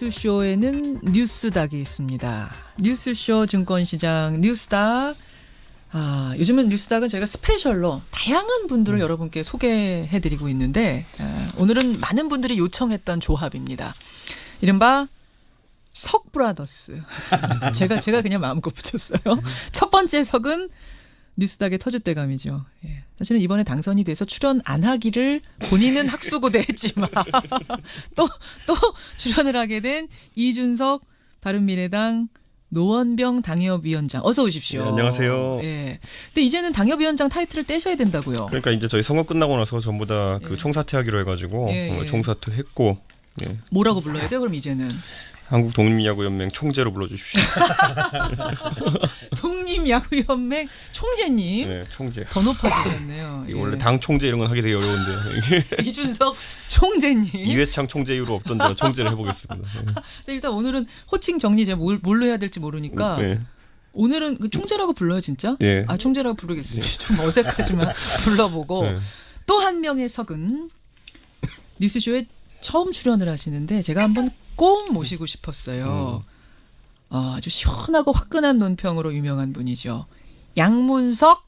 뉴스쇼에는 뉴스닥이 있습니다. 뉴스쇼 증권시장 뉴스닥. 요즘은 뉴스닥은 저희가 스페셜로 다양한 분들을 여러분께 소개해드리고 있는데 오늘은 많은 분들이 요청했던 조합입니다. 이른바 석브라더스. 제가 그냥 마음껏 붙였어요. 첫 번째 석은 뉴스닥의 터줏대감이죠. 예. 사실은 이번에 당선이 돼서 출연 안 하기를 본인은 학수고대했지만 또 출연을 하게 된 이준석 바른미래당 노원병 당협위원장 어서 오십시오. 네, 안녕하세요. 예. 근데 이제는 당협위원장 타이틀을 떼셔야 된다고요. 그러니까 이제 저희 선거 끝나고 나서 전부 다 그 예. 총사퇴하기로 해가지고 예. 총사퇴했고 뭐라고 불러야 돼요? 그럼 이제는 한국독립야구연맹 총재로 불러주십시오. 독립야구연맹 총재님. 네, 총재. 더 높아지셨네요. 이거 원래 당 총재 이런 건 하기 되게 어려운데 이준석 총재님. 이회창 총재 이후로 없던 제가 총재를 해보겠습니다. 근데 일단 오늘은 호칭 정리 제가 뭘로 해야 될지 모르니까 네. 오늘은 그 총재라고 불러요 진짜? 예. 총재라고 부르겠습니다. 좀 어색하지만 불러보고 네. 또 한 명의 석은 뉴스쇼에 처음 출연을 하시는데 제가 한번 꼭 모시고 싶었어요. 아주 시원하고 화끈한 논평으로 유명한 분이죠. 양문석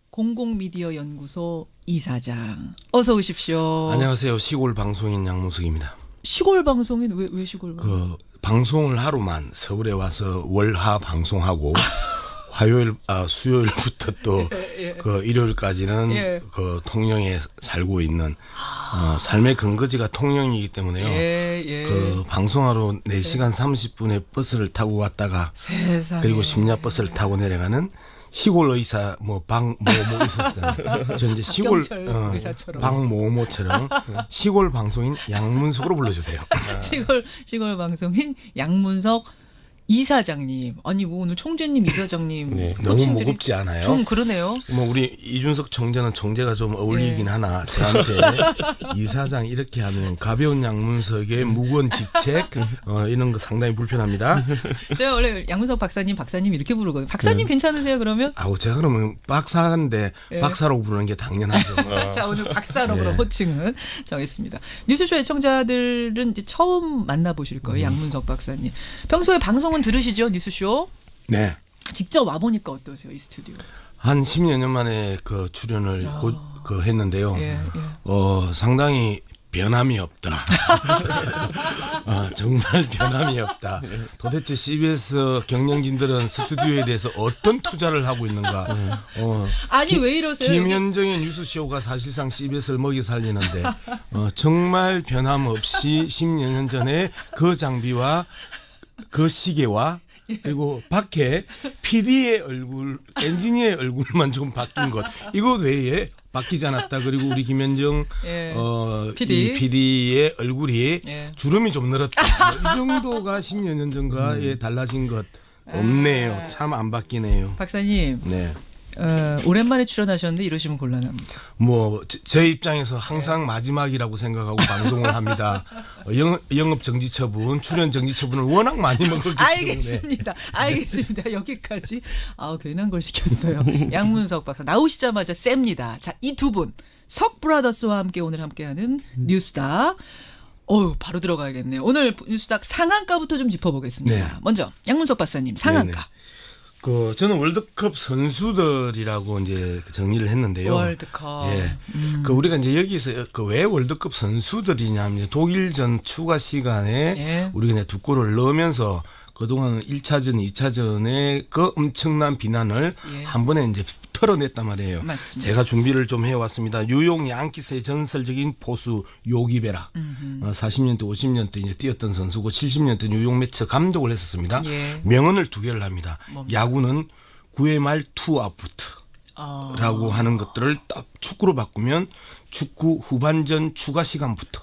공공미디어연구소 이사장. 어서 오십시오. 안녕하세요. 시골 방송인 양문석입니다. 시골 방송인 왜 시골 방송? 그 방송을 하루만 서울에 와서 월화 방송하고 수요일부터 또 그 일요일까지는 예. 그 통영에 살고 있는 삶의 근거지가 통영이기 때문에요. 예. 그 방송하러 4시간 30분의 버스를 타고 왔다가 세상에. 그리고 심야 버스를 타고 내려가는 시골 의사 방모모 있었잖아요. 저 이제 시골 박경철 의사처럼. 방모모처럼 시골 방송인 양문석으로 불러주세요. 시골 방송인 양문석 이사장님. 아니 뭐 오늘 총재님 이사장님 네. 너무 호칭들이 무겁지 않아요? 좀 그러네요. 뭐 우리 이준석 총재는 총재가 좀 어울리긴 예. 하나 저한테 이사장 이렇게 하면 가벼운 양문석의 무거운 직책 이런 거 상당히 불편합니다. 제가 원래 양문석 박사님 이렇게 부르거든요. 박사님 괜찮으세요 그러면? 아우 제가 그러면 박사인데 예. 박사라고 부르는 게 당연하죠. 자 오늘 박사로 그럼 네. 호칭은 정했습니다. 뉴스쇼 애청자들은 이제 처음 만나보실 거예요. 양문석 박사님. 평소에 방송은 들으시죠 뉴스쇼? 네. 직접 와보니까 어떠세요 이 스튜디오? 한 10여 년 만에 그 출연을 했는데요. 예. 상당히 변함이 없다. 정말 변함이 없다. 도대체 CBS 경영진들은 스튜디오에 대해서 어떤 투자를 하고 있는가. 아니 왜 이러세요? 김현정의 뉴스쇼가 사실상 CBS를 먹여 살리는데 정말 변함없이 10여 년 전에 그 장비와 그 시계와 그리고 밖에 PD의 얼굴, 엔지니어의 얼굴만 좀 바뀐 것. 이거 외에 바뀌지 않았다. 그리고 우리 김현정 예. 이 PD의 얼굴이 예. 주름이 좀 늘었다. 이 정도가 10여 년 전과 달라진 것 없네요. 참 안 바뀌네요. 박사님. 네. 오랜만에 출연하셨는데 이러시면 곤란합니다. 뭐 제 입장에서 항상 마지막이라고 생각하고 방송을 합니다. 영업 정지 처분, 출연 정지 처분을 워낙 많이 먹었기 때문에. 알겠습니다. 여기까지. 괜한 걸 시켰어요. 양문석 박사 나오시자마자 셉니다. 자, 이 두 분 석브라더스와 함께 오늘 함께하는 뉴스닥. 바로 들어가야겠네요. 오늘 뉴스닥 상한가부터 좀 짚어보겠습니다. 네. 먼저 양문석 박사님 상한가. 네네. 저는 월드컵 선수들이라고 이제 정리를 했는데요. 월드컵. 예. 우리가 이제 여기서 왜 월드컵 선수들이냐면 독일전 추가 시간에 예. 우리가 이제 두 골을 넣으면서 그동안 1차전, 2차전에 그 엄청난 비난을 예. 한 번에 이제 털어냈단 말이에요. 맞습니다. 제가 준비를 좀 해왔습니다. 뉴욕 양키스의 전설적인 포수 요기베라. 40년대, 50년대 이제 뛰었던 선수고 70년대 뉴욕 매치 감독을 했었습니다. 예. 명언을 2개를 합니다. 뭡니까? 야구는 9회 말 투 아웃라고 하는 것들을 딱 축구로 바꾸면 축구 후반전 추가 시간부터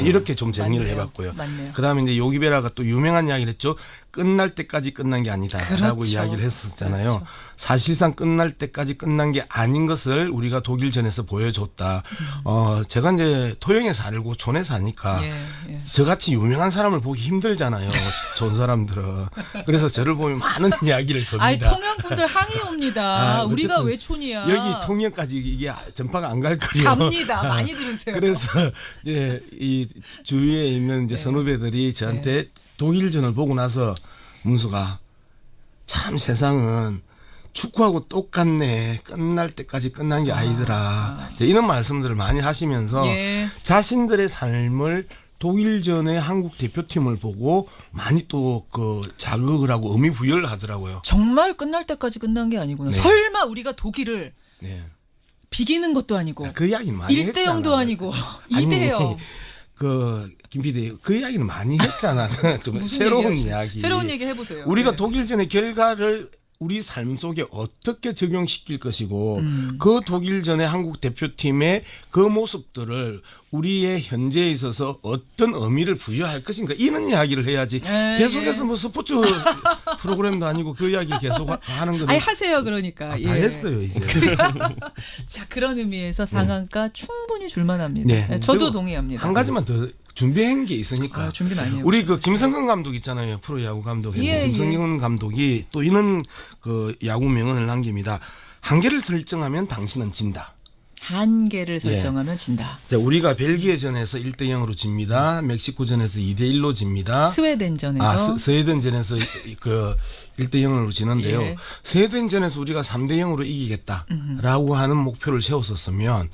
이렇게 좀 정리를 맞네요. 해봤고요. 맞네요. 그다음에 이제 요기베라가 또 유명한 이야기를 했죠. 끝날 때까지 끝난 게 아니다라고 그렇죠. 이야기를 했었잖아요. 그렇죠. 사실상 끝날 때까지 끝난 게 아닌 것을 우리가 독일전에서 보여줬다. 제가 이제 토영에 살고 촌에 사니까 예. 저같이 유명한 사람을 보기 힘들잖아요. 촌 사람들은. 그래서 저를 보면 많은 이야기를 겁니다. 통영분들 항의 옵니다. 우리가 어쨌든 왜 촌이야? 여기 통영까지 이게 전파가 안 갈 거예요. 갑니다. 많이 들으세요. 그래서 이 주위에 있는 이제 선후배들이 저한테 독일전을 보고 나서 문수가 참 세상은 축구하고 똑같네. 끝날 때까지 끝난 게 아니더라. 이런 말씀들을 많이 하시면서 예. 자신들의 삶을 독일전의 한국 대표팀을 보고 많이 또 그 자극을 하고 의미 부여를 하더라고요. 정말 끝날 때까지 끝난 게 아니구나. 네. 설마 우리가 독일을 네. 비기는 것도 아니고 그 이야기는 많이 1대 0도 했잖아. 아니고 아니, 2대 0. 김 PD 그 이야기는 많이 했잖아. 좀 무슨 새로운 얘기하시- 이야기. 새로운 얘기 해보세요. 우리가 네. 독일전의 결과를 우리 삶 속에 어떻게 적용시킬 것이고 그 독일전의 한국 대표팀의 그 모습들을 우리의 현재에 있어서 어떤 의미를 부여할 것인가 이런 이야기를 해야지 계속해서 뭐 스포츠 프로그램도 아니고 그 이야기 계속 하는 거는 아니 하세요 그러니까. 다 예. 했어요 이제. 자 그런 의미에서 상한가 충분히 줄만합니다. 네. 네, 저도 그리고 동의합니다. 한 가지만 더 준비한 게 있으니까. 준비 많이 해요. 우리 그 김성근 감독 있잖아요. 프로야구 감독. 예, 김성근 감독이 또 이런 그 야구 명언을 남깁니다. 한계를 설정하면 당신은 진다. 한계를 설정하면 진다. 자, 우리가 벨기에전에서 1대 0으로 집니다. 멕시코전에서 2대 1로 집니다. 스웨덴전에서 스웨덴전에서 그 1대 0으로 지는데요. 예. 스웨덴전에서 우리가 3대 0으로 이기겠다라고 하는 목표를 세웠었으면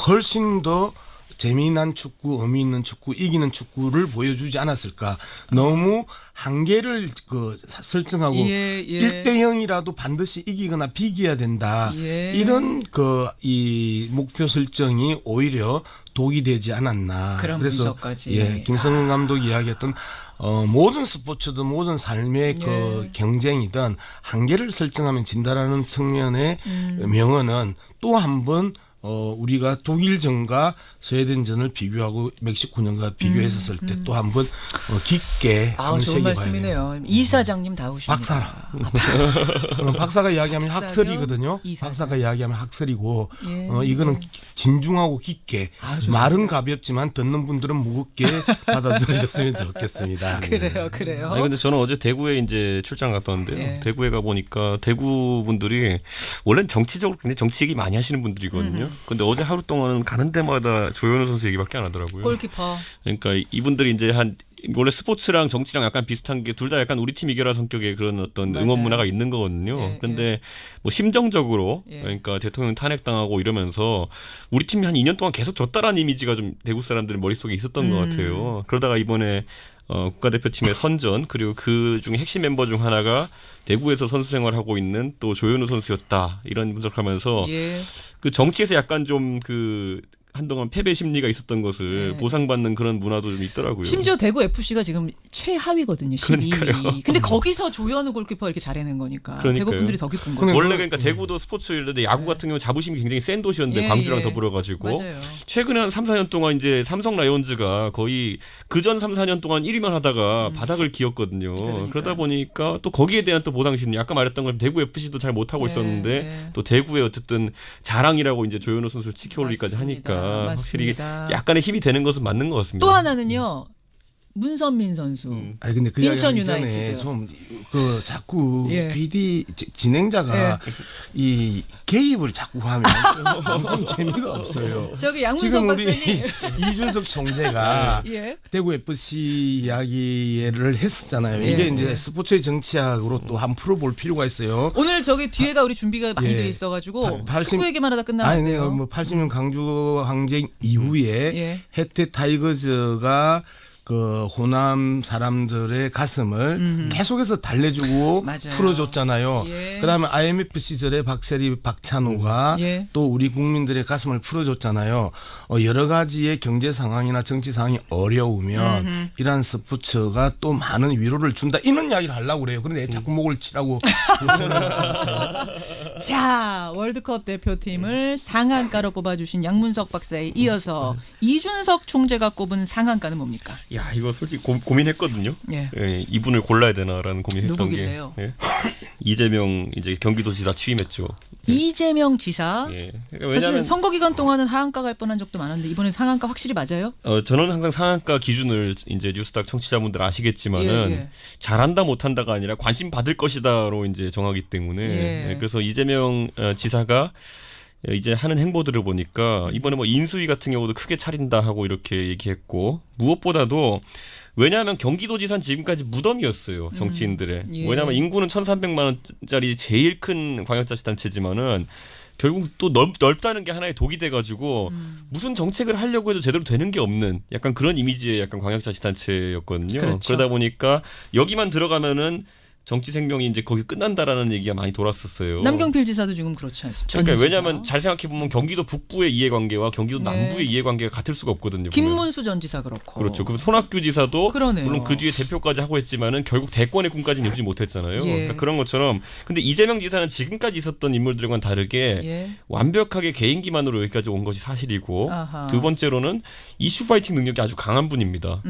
훨씬 더 재미난 축구, 의미 있는 축구, 이기는 축구를 보여주지 않았을까. 너무 한계를 그 설정하고 예, 예. 1대 0이라도 반드시 이기거나 비겨야 된다. 예. 이런 그 이 목표 설정이 오히려 독이 되지 않았나. 그런 그래서 분석까지. 예, 김성근 감독이 이야기했던 모든 스포츠든 모든 삶의 그 경쟁이든 한계를 설정하면 진다라는 측면의 명언은 또 한 번 우리가 독일전과 스웨덴전을 비교하고 멕시코전과 비교했었을 때 또 한 번 깊게 아, 한번 좋은 새겨봐야 말씀이네요. 이사장님 다우십니다. 박사라. 박사가 이야기하면 박사며 학설이거든요. 이사장. 박사가 이야기하면 학설이고 예. 이거는 진중하고 깊게 말은 가볍지만 듣는 분들은 무겁게 받아들이셨으면 좋겠습니다. 그래요. 아니 근데 저는 어제 대구에 이제 출장 갔다 왔는데요. 예. 대구에 가 보니까 대구 분들이 원래는 정치적으로 굉장히 정치 얘기 많이 하시는 분들이거든요. 근데 어제 하루 동안은 가는 데마다 조현우 선수 얘기밖에 안 하더라고요. 골키퍼. 그러니까 이분들이 이제 원래 스포츠랑 정치랑 약간 비슷한 게 둘 다 약간 우리 팀 이겨라 성격의 그런 어떤 맞아요. 응원 문화가 있는 거거든요. 예, 그런데 뭐 심정적으로 예. 그러니까 대통령 탄핵당하고 이러면서 우리 팀이 한 2년 동안 계속 졌다라는 이미지가 좀 대구 사람들 머릿속에 있었던 것 같아요. 그러다가 이번에 국가대표팀의 선전 그리고 그 중에 핵심 멤버 중 하나가 대구에서 선수 생활하고 있는 또 조현우 선수였다 이런 분석하면서 예. 그 정치에서 약간 좀 그 한동안 패배 심리가 있었던 것을 네. 보상받는 그런 문화도 좀 있더라고요. 심지어 대구 FC가 지금 최하위거든요. 12위. 그러니까요. 근데 거기서 조현우 골키퍼 이렇게 잘해낸 거니까 그러니까요. 대구 분들이 더 기쁜 거죠. 원래 그러니까 대구도 스포츠인데 야구 같은 경우 자부심이 굉장히 센 도시였는데 예, 광주랑 예. 더불어가지고 맞아요. 최근에 한 3, 4년 동안 이제 삼성 라이온즈가 거의 그전 3, 4년 동안 1위만 하다가 바닥을 기었거든요. 그러니까요. 그러다 보니까 또 거기에 대한 또 보상 심리 아까 말했던 것처럼 대구 FC도 잘 못하고 네, 있었는데 네. 또 대구의 어쨌든 자랑이라고 이제 조현우 선수를 지켜올리기까지 맞습니다. 하니까 확실히 맞습니다. 약간의 힘이 되는 것은 맞는 것 같습니다. 또 하나는요. 문선민 선수. 아니 근데 그 인천 이야기 전에 유나이티드. 좀 그 자꾸 예. PD 진행자가 이 개입을 자꾸 하면 방송 재미가 없어요. 저기 양문석 지금 우리 박사님. 이준석 총재가 예. 대구 FC 이야기를 했었잖아요. 예. 이게 이제 스포츠의 정치학으로 또 한 풀어볼 필요가 있어요. 오늘 저기 뒤에가 우리 준비가 많이 예. 돼 있어가지고 80 축구 얘기만 하다 끝나면 아니, 안 돼요. 뭐 80년 강주 항쟁 이후에 예. 혜태 타이거즈가 그 호남 사람들의 가슴을 계속해서 달래주고 맞아요. 풀어줬잖아요. 예. 그다음에 IMF 시절에 박세리, 박찬호가 예. 또 우리 국민들의 가슴을 풀어줬잖아요. 여러 가지의 경제 상황이나 정치 상황이 어려우면 이러한 스포츠가 또 많은 위로를 준다. 이런 이야기를 하려고 그래요. 그런데 자꾸 목을 치라고. 자, 월드컵 대표팀을 상한가로 뽑아주신 양문석 박사에 이어서 이준석 총재가 꼽은 상한가는 뭡니까? 야 이거 솔직히 고민했거든요. 예. 예, 이분을 골라야 되나라는 고민했던 누구길래요? 게 이재명 이제 경기도지사 취임했죠. 이재명 지사. 예. 사실 왜냐하면 선거 기간 동안은 하한가 갈 뻔한 적도 많았는데 이번엔 상한가 확실히 맞아요? 저는 항상 상한가 기준을 이제 뉴스닥 청취자분들 아시겠지만은 예. 잘한다 못한다가 아니라 관심 받을 것이다로 이제 정하기 때문에 예. 그래서 이재명 지사가 이제 하는 행보들을 보니까 이번에 뭐 인수위 같은 경우도 크게 차린다 하고 이렇게 얘기했고 무엇보다도 왜냐하면 경기도지사는 지금까지 무덤이었어요 정치인들의. 예. 왜냐하면 인구는 1,300만 원짜리 제일 큰 광역자치단체지만은 결국 또 넓다는 게 하나의 독이 돼가지고 무슨 정책을 하려고 해도 제대로 되는 게 없는 약간 그런 이미지의 약간 광역자치단체였거든요. 그렇죠. 그러다 보니까 여기만 들어가면은 정치 생명이 이제 거기 끝난다라는 얘기가 많이 돌았었어요. 남경필 지사도 지금 그렇지 않습니까? 그러니까 전 왜냐하면 지사. 잘 생각해 보면 경기도 북부의 이해관계와 경기도 네. 남부의 이해관계가 같을 수가 없거든요. 보면. 김문수 전 지사 그렇고. 그렇죠. 그럼 손학규 지사도 그러네요. 물론 그 뒤에 대표까지 하고 했지만은 결국 대권의 꿈까지는 이루지 못했잖아요. 예. 그러니까 그런 것처럼 근데 이재명 지사는 지금까지 있었던 인물들과는 다르게 예. 완벽하게 개인기만으로 여기까지 온 것이 사실이고 아하. 두 번째로는 이슈 파이팅 능력이 아주 강한 분입니다.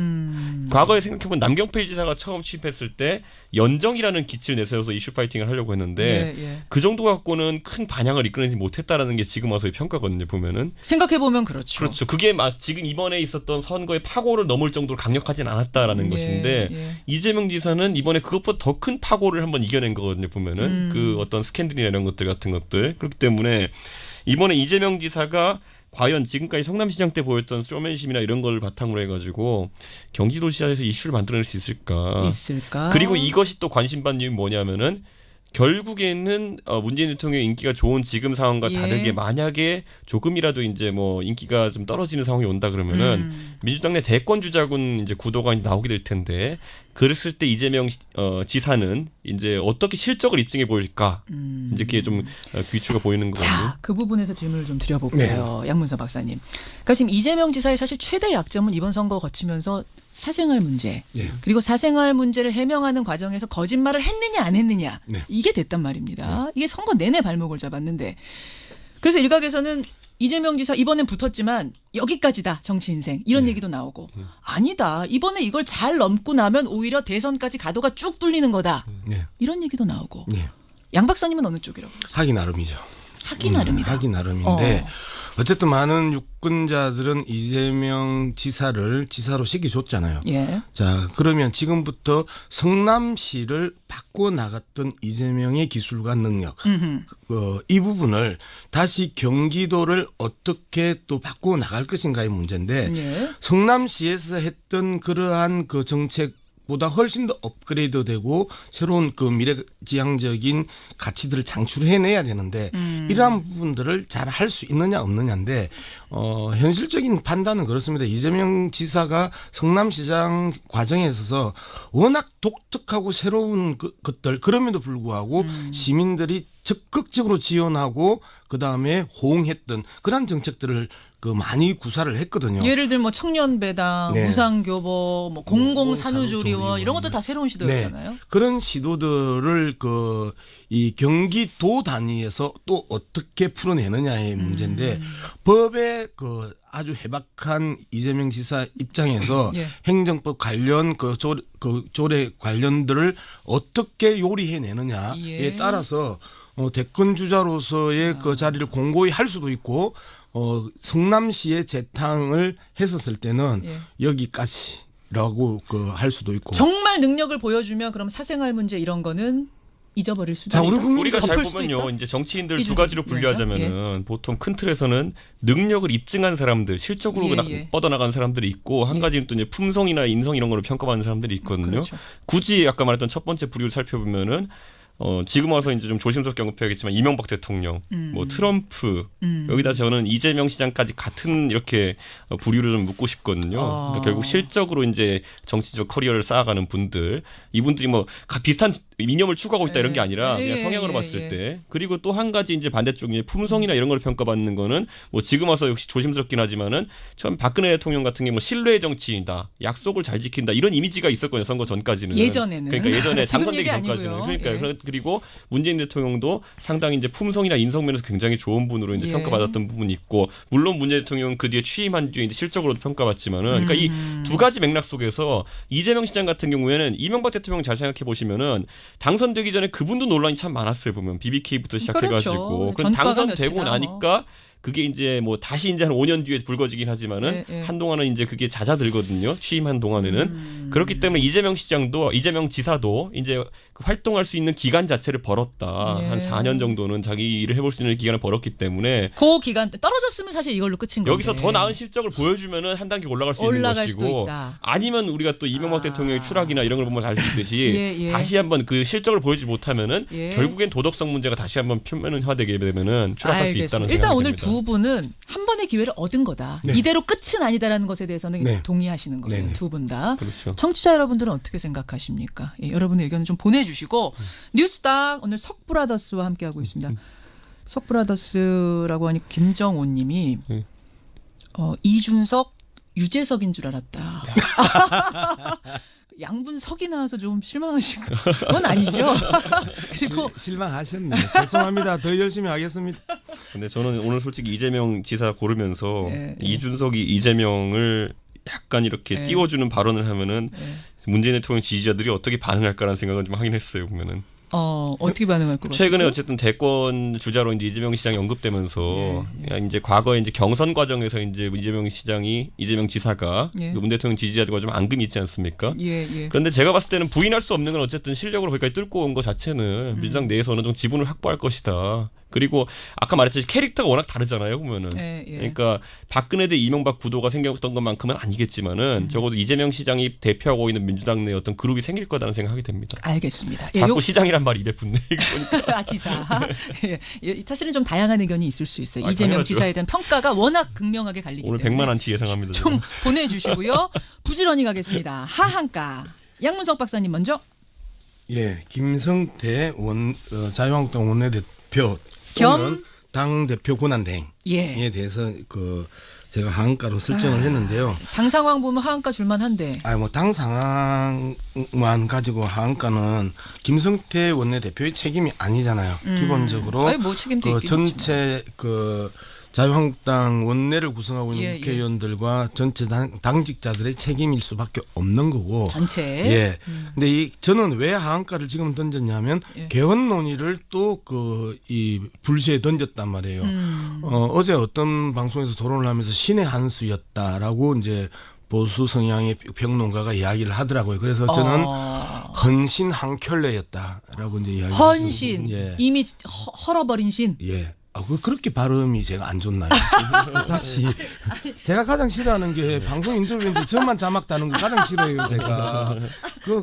과거에 생각해보면 남경필 지사가 처음 취임했을 때 연정이라는 기치를 내세워서 이슈 파이팅을 하려고 했는데 예, 예. 그 정도 갖고는 큰 반향을 이끌어내지 못했다라는 게 지금 와서의 평가거든요. 보면은 생각해 보면 그렇죠. 그렇죠. 그게 막 지금 이번에 있었던 선거의 파고를 넘을 정도로 강력하진 않았다라는 것인데 예. 이재명 지사는 이번에 그것보다 더 큰 파고를 한번 이겨낸 거거든요. 보면은 그 어떤 스캔들이나 이런 것들 같은 것들 그렇기 때문에 이번에 이재명 지사가 과연 지금까지 성남시장 때 보였던 쇼맨십이나 이런 걸 바탕으로 해가지고 경기도지사에서 이슈를 만들어낼 수 있을까? 있을까? 그리고 이것이 또 관심받는 이유는 뭐냐면은 결국에는 문재인 대통령의 인기가 좋은 지금 상황과 예. 다르게 만약에 조금이라도 이제 뭐 인기가 좀 떨어지는 상황이 온다 그러면은 민주당 내 대권 주자군 이제 구도가 나오게 될 텐데 그랬을 때 이재명 지사는 이제 어떻게 실적을 입증해 보일까 이제 그게 좀 귀추가 보이는 거거든요. 자, 그 부분에서 질문을 좀 드려볼게요. 양문서 박사님. 그러니까 지금 이재명 지사의 사실 최대 약점은 이번 선거 거치면서 사생활 문제 네. 그리고 사생활 문제를 해명하는 과정에서 거짓말을 했느냐 안 했느냐 네. 이게 됐단 말입니다. 이게 선거 내내 발목을 잡았는데 그래서 일각에서는 이재명 지사 이번엔 붙었지만 여기까지다 정치 인생 이런 얘기도 나오고 아니다 이번에 이걸 잘 넘고 나면 오히려 대선까지 가도가 쭉 뚫리는 거다 네. 이런 얘기도 나오고 네. 양 박사님은 어느 쪽이라고 보세요? 하기 나름이죠. 하기 나름이다. 하기 나름인데 어쨌든 많은 유권자들은 이재명 지사를 지사로 시켜줬잖아요. 예. 자, 그러면 지금부터 성남시를 바꿔 나갔던 이재명의 기술과 능력, 이 부분을 다시 경기도를 어떻게 또 바꾸어 나갈 것인가의 문제인데 예. 성남시에서 했던 그러한 그 정책 보다 훨씬 더 업그레이드되고 새로운 그 미래지향적인 가치들을 창출해내야 되는데 이러한 부분들을 잘 할 수 있느냐 없느냐인데 현실적인 판단은 그렇습니다. 이재명 지사가 성남시장 과정에 있어서 워낙 독특하고 새로운 것들 그럼에도 불구하고 시민들이 적극적으로 지원하고 그다음에 호응했던 그런 정책들을 그 많이 구사를 했거든요. 예를 들면 뭐 청년 배당, 네. 무상교보, 뭐 공공 산후조리원 산후조리원. 이런 것도 다 새로운 시도였잖아요. 네. 그런 시도들을 그 이 경기도 단위에서 또 어떻게 풀어내느냐의 문제인데 법의 그 아주 해박한 이재명 지사 입장에서 예. 행정법 관련 그 조례 관련들을 어떻게 요리해내느냐에 예. 따라서 대권 주자로서의 그 자리를 공고히 할 수도 있고 성남시의 재탕을 했었을 때는 예. 여기까지라고 그 할 수도 있고. 정말 능력을 보여주면 그럼 사생활 문제 이런 거는 잊어버릴 수도 자, 있다. 우리 국민이 우리가 잘 덮을 수도 보면요, 있다? 이제 정치인들 이 두 가지로 주제, 분류하자면은 보통 큰 틀에서는 능력을 입증한 사람들, 실적으로 예. 뻗어나간 사람들이 있고 한 가지는 또 이제 품성이나 인성 이런 걸로 평가받는 사람들이 있거든요. 그렇죠. 굳이 아까 말했던 첫 번째 부류를 살펴보면은 지금 와서 이제 좀 조심스럽게 언급해야겠지만 이명박 대통령, 뭐 트럼프 여기다 저는 이재명 시장까지 같은 이렇게 부류를 좀 묻고 싶거든요. 그러니까 결국 실적으로 이제 정치적 커리어를 쌓아가는 분들, 이분들이 뭐 비슷한 이념을 추구하고 있다 이런 게 아니라 그냥 성향으로 봤을 때 그리고 또 한 가지 이제 반대쪽 이제 품성이나 이런 걸 평가받는 거는 뭐 지금 와서 역시 조심스럽긴 하지만은 처음 박근혜 대통령 같은 게 뭐 신뢰의 정치인이다, 약속을 잘 지킨다 이런 이미지가 있었거든요. 선거 전까지는. 예전에는. 그러니까 예전에 지금 당선되기 얘기 전까지는. 아니고요. 그러니까 예. 그리고 문재인 대통령도 상당히 이제 품성이나 인성 면에서 굉장히 좋은 분으로 이제 예. 평가받았던 부분이 있고 물론 문재인 대통령은 그 뒤에 취임한 뒤에 이제 실적으로도 평가받지만은 그러니까 이 두 가지 맥락 속에서 이재명 시장 같은 경우에는 이명박 대통령 잘 생각해 보시면은 당선되기 전에 그분도 논란이 참 많았어요 보면 BBK부터 시작해가지고 그렇죠. 전과가 당선되고 몇이다, 나니까 그게 이제 뭐 다시 이제 한 5년 뒤에 불거지긴 하지만은 예, 예. 한동안은 이제 그게 잦아들거든요. 취임한 동안에는. 그렇기 때문에 이재명 지사도 이제 활동할 수 있는 기간 자체를 벌었다. 예. 한 4년 정도는 자기 일을 해볼 수 있는 기간을 벌었기 때문에 그 기간 떨어졌으면 사실 이걸로 끝인 건데. 여기서 더 나은 실적을 보여주면은 한 단계 올라갈 수 있는 올라갈 수도 것이고 있다. 아니면 우리가 또 이명박 대통령의 추락이나 이런 걸 보면 알 수 있듯이 예, 예. 다시 한번 그 실적을 보여주지 못하면은 예. 결국엔 도덕성 문제가 다시 한번 표면화되게 되면은 추락할 수 있다는 생각이 일단 오늘 듭니다. 두 분은 한 번의 기회를 얻은 거다. 네. 이대로 끝은 아니다라는 것에 대해서는 네. 동의하시는 거예요. 네네. 두 분 다. 그렇죠. 청취자 여러분들은 어떻게 생각하십니까? 예, 여러분의 의견을 좀 보내주시고 뉴스닥 오늘 석브라더스와 함께하고 있습니다. 석브라더스라고 하니까 김정호님이 네. 이준석 유재석인 줄 알았다. 양분석이 나와서 좀 실망하신 건 아니죠. 그리고 실망하셨네. 죄송합니다. 더 열심히 하겠습니다. 근데 저는 오늘 솔직히 이재명 지사 고르면서 예, 예. 이준석이 이재명을 약간 이렇게 예. 띄워주는 발언을 하면은 예. 문재인 대통령 지지자들이 어떻게 반응할까라는 생각은 좀 하긴 했어요. 보면은 어떻게 반응할 것 같아요? 최근에 어쨌든 대권 주자로 이제 이재명 시장이 언급되면서 그냥 이제 과거에 이제 경선 과정에서 이제 이재명 지사가 예. 문 대통령 지지자들과 좀 앙금이 있지 않습니까? 예. 그런데 제가 봤을 때는 부인할 수 없는 건 어쨌든 실력으로 거기까지 뚫고 온 것 자체는 민주당 내에서 어느 정도 지분을 확보할 것이다. 그리고 아까 말했듯이 캐릭터가 워낙 다르잖아요, 보면은. 예. 그러니까 박근혜 대 이명박 구도가 생겼던 것만큼은 아니겠지만은 적어도 이재명 시장이 대표하고 있는 민주당 내 어떤 그룹이 생길 거라는 생각이 됩니다. 알겠습니다. 자꾸 시장이란 말이 입에 붙네. 아, 지사. 예, 사실은 좀 다양한 의견이 있을 수 있어요. 아, 이재명 당연하죠. 지사에 대한 평가가 워낙 극명하게 갈리기 오늘 때문에 100만 안티 예상합니다. 좀 보내주시고요. 부지런히 가겠습니다. 하한가. 양문석 박사님 먼저. 예, 김성태 자유한국당 원내대표 겸? 또는 당 대표 권한대행에 예. 대해서 제가 하한가로 설정을 했는데요. 당 상황 보면 하한가 줄만한데. 뭐 당 상황만 가지고 하한가는 김성태 원내대표의 책임이 아니잖아요. 기본적으로 아니, 뭐 책임도 있긴 전체 자유한국당 원내를 구성하고 있는 예, 국회의원들과 전체 당직자들의 책임일 수밖에 없는 거고. 전체. 예. 근데 저는 왜 하한가를 지금 던졌냐면 예. 개헌 논의를 또 이 불시에 던졌단 말이에요. 어제 어떤 방송에서 토론을 하면서 신의 한 수였다라고 이제 보수 성향의 평론가가 이야기를 하더라고요. 그래서 저는 헌신 한 켤레였다라고 이제 이야기를 헌신. 예. 이미 헐어버린 신. 예. 그렇게 발음이 제가 안 좋나요? 다시. 제가 가장 싫어하는 게 방송 인터뷰인데 저만 자막 다는 거 가장 싫어해요, 제가.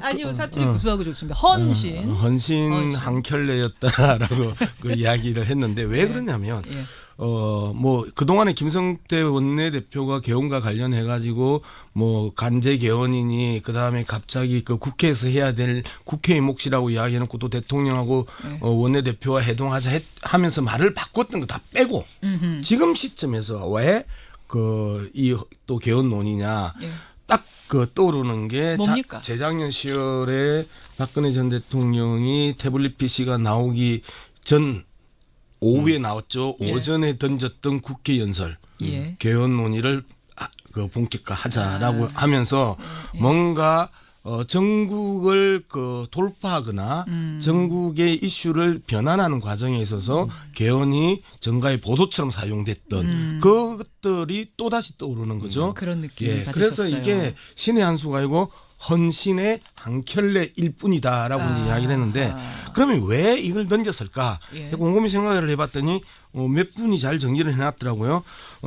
아니요, 사투리 구수하고 좋습니다. 헌신. 헌신 한 켤레였다라고 그 이야기를 했는데 왜 예. 그러냐면 예. 뭐 그동안에 김성태 원내대표가 개헌과 관련해 가지고 뭐 간제 개헌이니 그다음에 갑자기 국회에서 해야 될 국회의 몫이라고 이야기해 놓고 또 대통령하고 네. 원내대표와 회동하자 하면서 말을 바꿨던 거 다 빼고 지금 시점에서 왜 이 또 개헌 논의냐 예. 딱 떠오르는 게 뭡니까? 재작년 10월에 박근혜 전 대통령이 태블릿 PC가 나오기 전 오후에 나왔죠. 예. 오전에 던졌던 국회 연설 예. 개헌 논의를 본격화하자라고 하면서 뭔가 전국을 돌파하거나 전국의 이슈를 변환하는 과정에 있어서 개헌이 정가의 보도처럼 사용됐던 그것들이 또 다시 떠오르는 거죠. 그런 느낌이 예, 받으셨어요. 그래서 이게 신의 한 수가 아니고 헌신의 한 켤레일 뿐이다라고 이야기를 했는데 그러면 왜 이걸 던졌을까? 예. 곰곰이 생각을 해봤더니 몇 분이 잘 정리를 해놨더라고요.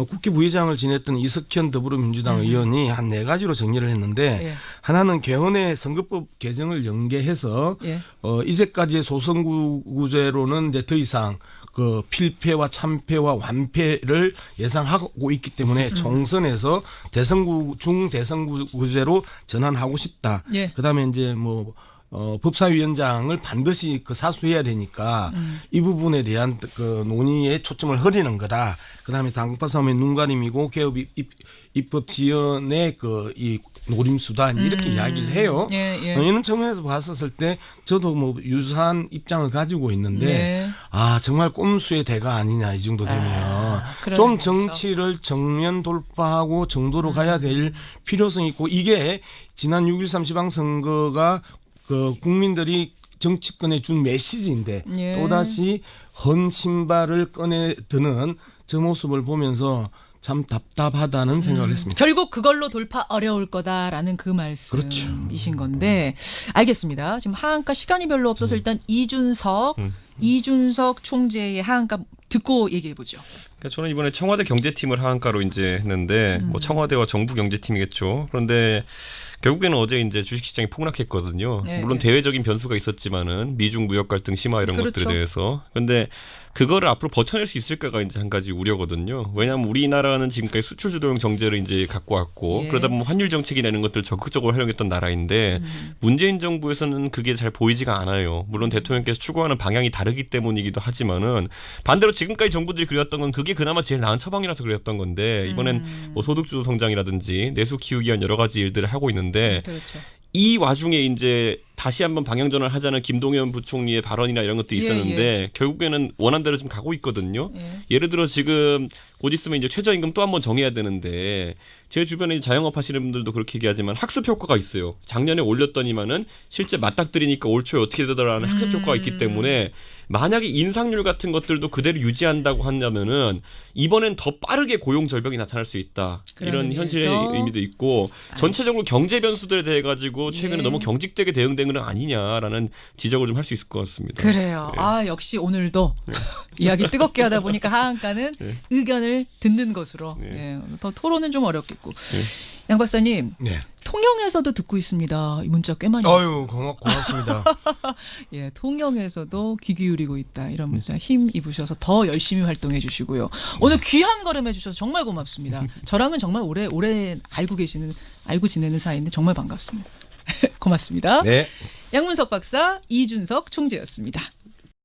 국회 부의장을 지냈던 이석현 더불어민주당 의원이 한 4가지로 정리를 했는데 예. 하나는 개헌의 선거법 개정을 연계해서 예. 이제까지의 소선구제로는 이제 더 이상 필패와 참패와 완패를 예상하고 있기 때문에 총선에서 중대선구제로 전환하고 싶다. 예. 그다음에 이제 법사위원장을 반드시 사수해야 되니까 이 부분에 대한 논의에 초점을 흐리는 거다. 그다음에 당파 싸움의 눈가림이고 개업 입법 지연의 이 노림수다 이렇게 이야기를 해요. 예. 이런 측면에서 봤었을 때 저도 유사한 입장을 가지고 있는데 예. 정말 꼼수의 대가 아니냐 이 정도 되면 그런 좀 의미에서. 정치를 정면 돌파하고 정도로 가야 될 필요성이 있고 이게 지난 6.13 지방선거가 국민들이 정치권에 준 메시지인데 예. 또다시 헌 신발을 꺼내 드는 저 모습을 보면서 참 답답하다는 생각을 했습니다. 결국 그걸로 돌파 어려울 거다라는 그 말씀이신 건데 알겠습니다. 지금 하한가 시간이 별로 없어서 일단 이준석 총재의 하한가 듣고 얘기해 보죠. 그러니까 저는 이번에 청와대 경제팀을 하한가로 이제 했는데 뭐 청와대와 정부 경제팀이겠죠. 그런데 결국에는 어제 이제 주식시장이 폭락했거든요. 네, 물론 네. 대외적인 변수가 있었지만은 미중 무역 갈등 심화 이런 그렇죠. 것들에 대해서. 그런데 그거를 앞으로 버텨낼 수 있을까가 이제 한 가지 우려거든요. 왜냐하면 우리나라는 지금까지 수출 주도형 정제를 이제 갖고 왔고 예. 그러다 보면 환율 정책이나 이런 것들 적극적으로 활용했던 나라인데 문재인 정부에서는 그게 잘 보이지가 않아요. 물론 대통령께서 추구하는 방향이 다르기 때문이기도 하지만은 반대로 지금까지 정부들이 그렸던 건 그게 그나마 제일 나은 처방이라서 그렸던 건데 이번엔 뭐 소득주도 성장이라든지 내수 키우기 위한 여러 가지 일들을 하고 있는데 그렇죠. 이 와중에 이제 다시 한번 방향전환을 하자는 김동연 부총리의 발언이나 이런 것도 있었는데 결국에는 원한대로 좀 가고 있거든요. 예를 들어 지금 곧 있으면 이제 최저임금 또 한번 정해야 되는데 제 주변에 자영업 하시는 분들도 그렇게 얘기하지만 학습 효과가 있어요. 작년에 올렸더니만은 실제 맞닥뜨리니까 올 초에 어떻게 되더라는 학습 효과가 있기 때문에 만약에 인상률 같은 것들도 그대로 유지한다고 한다면은 이번엔 더 빠르게 고용 절벽이 나타날 수 있다. 이런 현실의 의미도 있고 전체적으로 경제 변수들에 대해 가지고 최근에 너무 경직되게 대응된 건 아니냐라는 지적을 좀 할 수 있을 것 같습니다. 그래요. 아 역시 오늘도 이야기 뜨겁게 하다 보니까 하한가는 의견을 듣는 것으로 예, 더 토론은 좀 어렵겠고 양 박사님 네. 통영에서도 듣고 있습니다. 이 문자 꽤 많이 아유 고맙습니다. 예, 통영에서도 귀 기울이고 있다. 이런 문자 힘 입으셔서 더 열심히 활동해 주시고요. 오늘 귀한 걸음 해주셔서 정말 고맙습니다. 저랑은 정말 오래 알고 지내는 사이인데 정말 반갑습니다. 고맙습니다. 네. 양문석 박사, 이준석 총재였습니다.